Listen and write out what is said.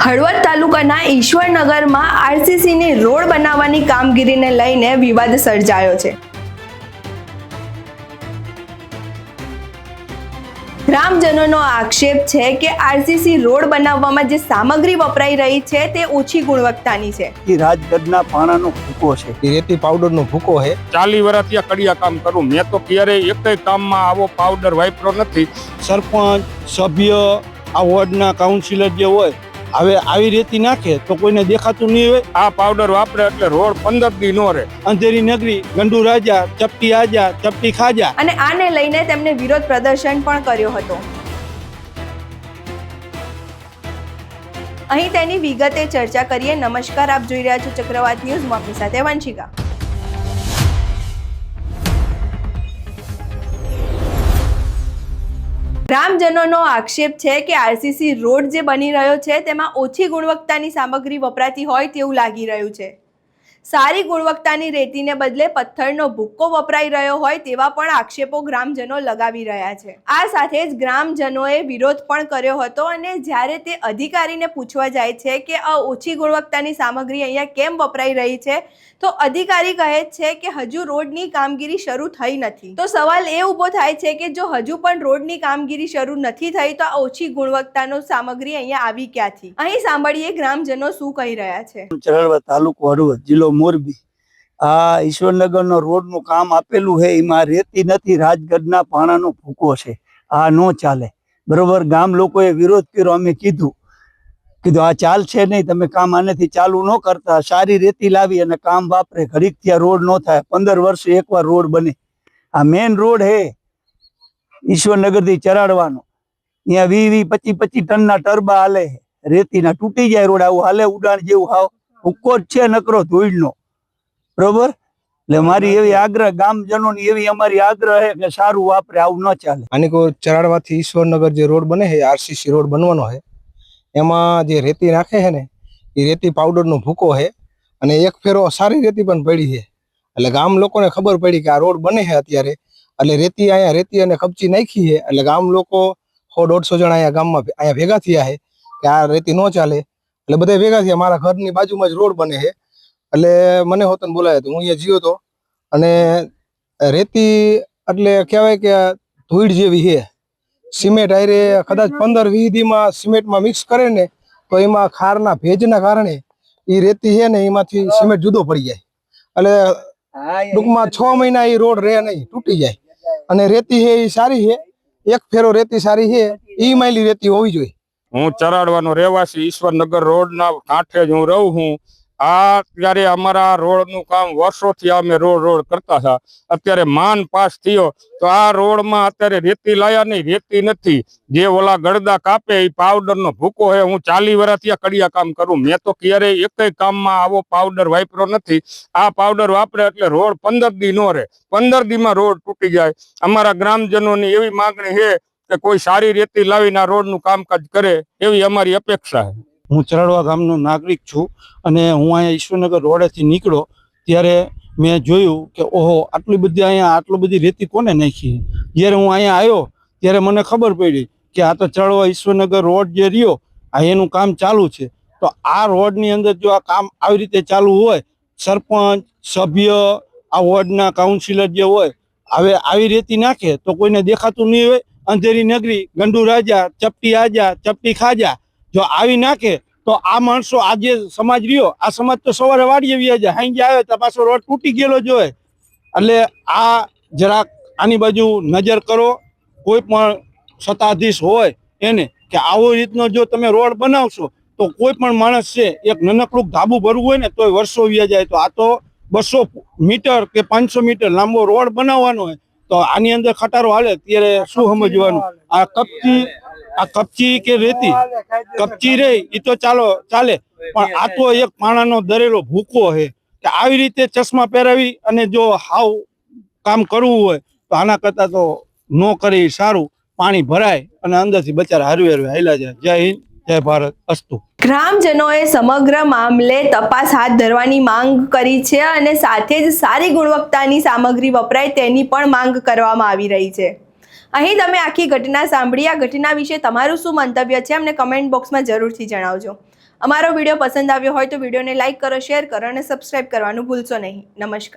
હળવદ તાલુકાના ઈશ્વરનગરમાં આરસીસીની રોડ બનાવવાની કામગીરીને લઈને વિવાદ સર્જાયો છે। ગ્રામજનોનો આક્ષેપ છે કે આરસીસી રોડ બનાવવામાં જે સામગ્રી વપરાઈ રહી છે તે ઓછી ગુણવત્તાની છે। રાજગઢના પાણાનો ભૂકો છે, રેતી પાવડરનો ભૂકો છે। 40 વર્ષથી કડિયા કામ કરું, મેં તો ક્યારેય એકય કામમાં આવો પાવડર વાપર્યો નથી। સરપંચ સભ્ય આ વોર્ડના કાઉન્સિલર જે હોય હવે આવી રેતી નાખે તો કોઈને દેખાતું નહીં હોય। આ પાવડર વાપરે એટલે રોડ 15 દી નો રહે। અંધેરી નગરી, ગંડુ રાજા, ચપટી આજા, ચપટી ખાજા। અને આને લઈને તેમણે વિરોધ પ્રદર્શન પણ કર્યો હતો। અહીં તેની વિગતે ચર્ચા કરીએ। નમસ્કાર, આપ જોઈ રહ્યા છો ચક્રવાત ન્યૂઝ, હું આપની સાથે વંશિકા। ગ્રામજનોનો આક્ષેપ છે કે આરસીસી રોડ જે બની રહ્યો છે તેમાં ઓછી ગુણવત્તાની સામગ્રી વપરાતી હોય તેવું લાગી રહ્યું છે। સારી ગુણવત્તાની રેતીને બદલે પથ્થરનો ભૂક્કો વપરાઈ રહ્યો હોય તેવા પણ આક્ષેપો ગ્રામજનો લગાવી રહ્યા છે। આ સાથે જ ગ્રામજનોએ વિરોધ પણ કર્યો હતો અને જ્યારે તે અધિકારીને પૂછવા જાય છે કે આ ઓછી ગુણવત્તાની સામગ્રી અહીંયા કેમ વપરાઈ રહી છે તો અધિકારી કહે છે કે હજુ રોડની કામગીરી શરૂ થઈ નથી। તો સવાલ એ ઊભો થાય છે કે જો હજુ પણ રોડની કામગીરી શરૂ નથી થઈ તો આ ઓછી ગુણવત્તાનો સામગ્રી અહીંયા આવી ક્યાંથી? અહીં સાંભળીએ ગ્રામજનો શું કહી રહ્યા છે। ચરડવા તાલુકો હળવદ, જિલ્લો મોરબી। આ ઈશ્વરનગરનો રોડનું કામ આપેલું છે, એમાં રેતી નથી, રાજગઢના પાણાનો ભૂકો છે। આ નો ચાલે, બરોબર। ગામ લોકોએ વિરોધ કર્યો, અમે કીધું આ ચાલશે નહીં, તમે કામ આનેથી ચાલુ ન કરતા, સારી રેતી લાવી અને કામ વાપરે, ઘડીક ત્યાં રોડ ન થાય। 15 વર્ષે એકવાર રોડ બને। આ મેન રોડ હે ઈશ્વરનગર થી ચરાડવાનો, અહીંયા 20-25 ટનના ટરબા હાલે, રેતીના તૂટી જાય રોડ, આવું હાલે ઉડાણ જેવું હાવ ભૂકો જ છે, નકરો ધૂળનો, બરોબર। એટલે મારી એવી આગ્રહ, ગામજનોની એવી અમારી આગ્રહ છે કે સારું વાપરે, આવું ન ચાલે। આની કોઈ ચરાડવાથી ઈશ્વરનગર જે રોડ બને છે, આરસીસી રોડ બનવાનો છે, એમાં જે રેતી નાખે છે ને એ રેતી પાવડરનો ભૂકો છે અને એક ફેરો સારી રેતી પણ પડી છે। એટલે ગામ લોકોને ખબર પડી કે આ રોડ બને છે અત્યારે, એટલે રેતી અહીંયા રેતી અને કપચી નાખી છે। એટલે ગામ લોકો 100-150 જણા અહીંયા ગામમાં અહીંયા ભેગા થયા છે કે આ રેતી ન ચાલે। એટલે બધા ભેગા થયા, મારા ઘરની બાજુમાં જ રોડ બને છે, એટલે મને હોતન બોલાયો તો હું અહીંયા જીવ્યો હતો। અને રેતી એટલે કહેવાય કે ધૂળ જેવી છે, સિમેન્ટ આયરે કદાચ 15-20 દીમાં સિમેન્ટમાં મિક્સ કરે ને તો એમાં ખારના ભેજના કારણે એ રેતી છે ને એમાંથી સિમેન્ટ જુદો પડી જાય। એટલે ટૂંકમાં 6 મહિના એ રોડ રહે નહીં, તૂટી જાય। અને રેતી છે એ સારી છે, એક ફેરો રેતી સારી છે, એ માયલી રેતી હોવી જોઈએ। હું ચરાડવાનો રહેવાસી, ઈશ્વરનગર રોડના કાંઠે જ હું રહું છું। આ ત્યારે અમારા રોડનું કામ વર્ષોથી અમે રોડ કરતા હતા, અત્યારે માન પાસ થયો તો આ રોડમાં અત્યારે રેતી લાયા નહીં, રેતી નથી। જે ઓલા ગળદા કાપે એ પાવડરનો ભૂકો છે। હું 40 વર્ષથી કડિયા કામ કરું, મેં તો ક્યારેય એકય કામમાં આવો પાવડર વાપર્યો નથી। આ પાવડર વાપરે એટલે રોડ 15 દી નો રહે, 15 દીમાં રોડ તૂટી જાય। અમારા ગ્રામજનોની એવી માંગણી છે કે કોઈ સારી રેતી લાવીને આ રોડનું કામકાજ કરે, એવી અમારી અપેક્ષા છે। હું ચરાડવા ગામનો નાગરિક છું અને હું અહીંયા ઈશ્વરનગર રોડેથી નીકળ્યો ત્યારે મેં જોયું કે ઓહો, આટલી બધી રેતી કોને નાખી। જ્યારે હું અહીંયા આવ્યો ત્યારે મને ખબર પડી કે આ તો ચરાડવા ઈશ્વરનગર રોડ જે રહ્યો આ એનું કામ ચાલુ છે। તો આ રોડની અંદર જો આ કામ આવી રીતે ચાલુ હોય, સરપંચ સભ્ય આ વોર્ડના કાઉન્સિલર જે હોય હવે આવી રેતી નાખે તો કોઈને દેખાતું નહીં હોય। અંધેરી નગરી, ગંડુ રાજા, ચપટી આજા, ચપટી ખાજા, જો આવી નાખે તો આ માણસો, આ જે સમાજ રહ્યો આ સમાજ તો સવારે વાડીએ વ્યા જાય, હાંજે આવે તો પાછો રોડ તૂટી ગયેલો જોઈએ। એટલે આ જરાક આની બાજુ નજર કરો, કોઈ પણ સત્તાધીશ હોય એને, કે આવો રીતનો જો તમે રોડ બનાવશો તો કોઈ પણ માણસ છે એક નાનકડું ધાબુ ભરવું હોય ને તોય વર્ષો વ્યા જાય। તો આ તો 200 મીટર કે 500 મીટર લાંબો રોડ બનાવવાનો હોય તો આની અંદર ખટારો હાલે ત્યારે શું સમજવાનું? આ કપચી કે રેતી, કપચી રહી એ તો ચાલે, પણ આ તો એક પાણાનો દરેલો ભૂકો છે કે આવી રીતે ચશ્મા પહેરાવી અને જો હાવ કામ કરવું હોય તો આના કરતા તો ન કરી સારું। પાણી ભરાય અને અંદરથી બચારા હરવે હાલ્યા જાય। જય હિન્દ, જય ભારત, અસ્તુ। ગ્રામજનોએ સમગ્ર મામલે તપાસ હાથ ધરવાની માંગ કરી છે અને સાથે જ સારી ગુણવત્તાની સામગ્રી વપરાય તેની પણ માંગ કરવામાં આવી રહી છે। અહીં તમે આખી ઘટના સાંભળી, આ ઘટના વિશે તમારું શું મંતવ્ય છે અમને કમેન્ટ બોક્સમાં જરૂરથી જણાવજો। અમારો વિડીયો પસંદ આવ્યો હોય તો વિડીયોને લાઇક કરો, શેર કરો અને સબસ્ક્રાઇબ કરવાનું ભૂલશો નહીં. નમસ્કાર.